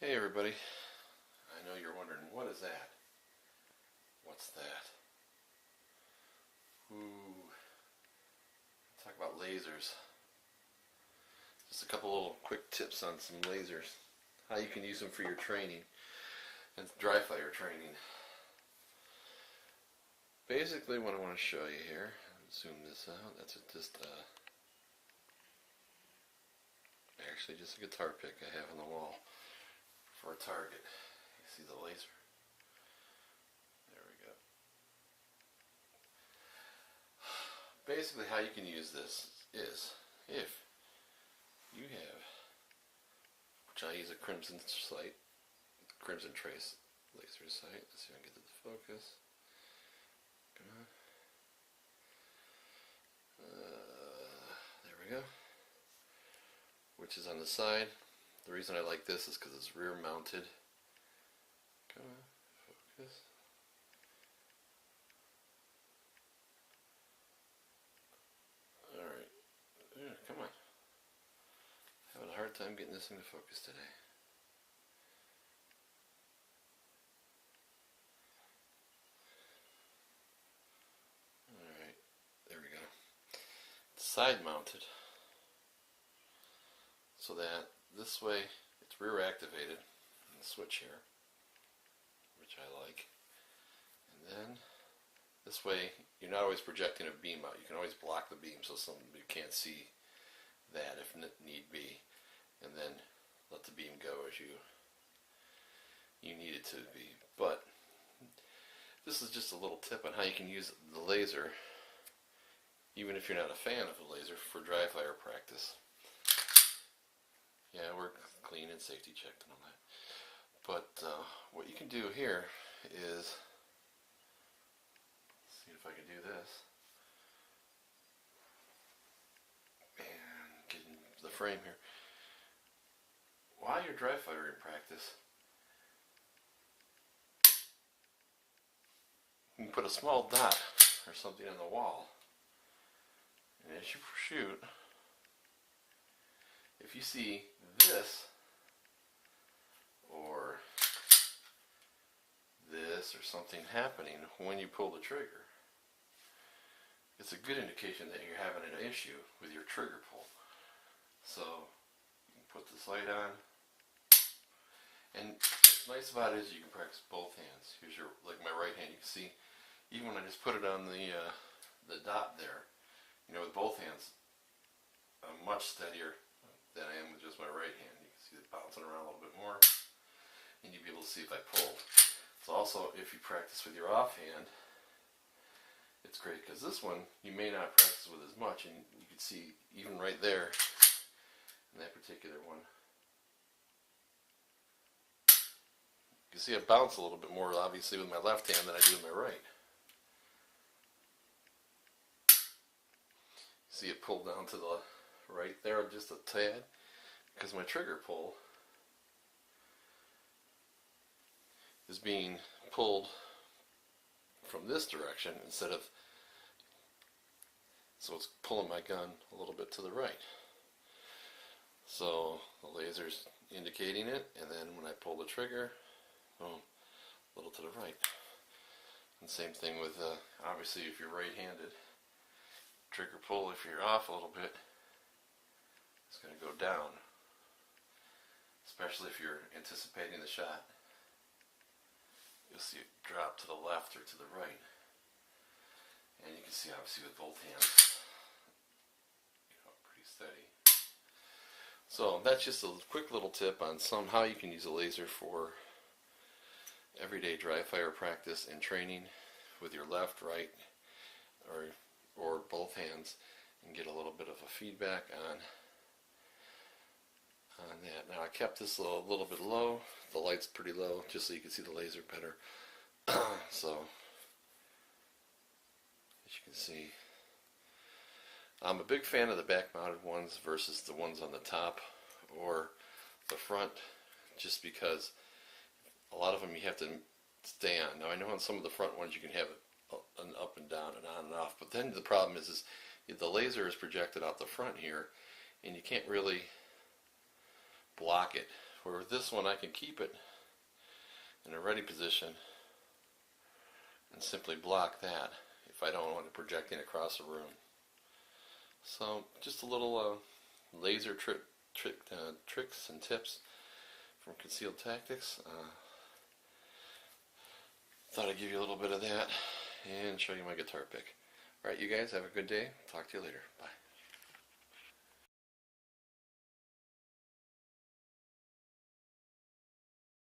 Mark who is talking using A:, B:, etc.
A: Hey everybody, I know you're wondering, what is that? What's that? Ooh, talk about lasers. Just a couple little quick tips on some lasers. How you can use them for your training and dry fire training. Basically what I want to show you here, zoom this out, that's actually just a guitar pick I have on the wall for a target. You see the laser? There we go. Basically how you can use this is if you have, which I use a crimson trace laser sight. Let's see if I can get to the focus. Come on. There we go. Which is on the side. The reason I like this is because it's rear mounted. Come on, focus. Alright. Yeah, come on. Having a hard time getting this thing to focus today. Alright, there we go. It's side mounted. So that this way it's rear activated on the switch here, which I like. And then this way you're not always projecting a beam out. You can always block the beam so somebody can't see that if need be, and then let the beam go as you need it to be. But this is just a little tip on how you can use the laser, even if you're not a fan of the laser, for dry fire practice. Yeah, we're clean and safety checked and all that. But what you can do here is, let's see if I can do this, and get in the frame here. While you're dry firing practice, you can put a small dot or something on the wall, and as you shoot, if you see this or this or something happening when you pull the trigger, it's a good indication that you're having an issue with your trigger pull. So you can put this light on, and what's nice about it is you can practice both hands. Here's your, like my right hand, you can see even when I just put it on the dot there, you know, with both hands I'm much steadier than I am with just my right hand. You can see it bouncing around a little bit more, and you'll be able to see if I pulled. So also, if you practice with your offhand, it's great, because this one you may not practice with as much, and you can see even right there in that particular one, you can see it bounce a little bit more obviously with my left hand than I do with my right. See it pull down to the right there just a tad, because my trigger pull is being pulled from this direction instead of, so it's pulling my gun a little bit to the right. So the laser's indicating it, and then when I pull the trigger, boom, a little to the right. And same thing with obviously if you're right-handed, trigger pull, if you're off a little bit, it's going to go down, especially if you're anticipating the shot. You'll see it drop to the left or to the right, and you can see obviously with both hands, you know, pretty steady. So that's just a quick little tip on how you can use a laser for everyday dry fire practice and training with your left, right, or both hands, and get a little bit of a feedback on that. Now I kept this a little bit low. The light's pretty low, just so you can see the laser better. So as you can see, I'm a big fan of the back-mounted ones versus the ones on the top or the front, just because a lot of them you have to stay on. Now I know on some of the front ones you can have an up and down and on and off, but then the problem is the laser is projected out the front here, and you can't really block it where with this one I can keep it in a ready position and simply block that if I don't want it projecting across the room. So just a little laser tricks and tips from Concealed Tactics. Thought I'd give you a little bit of that and show you my guitar pick. Alright, you guys have a good day. Talk to you later. Bye.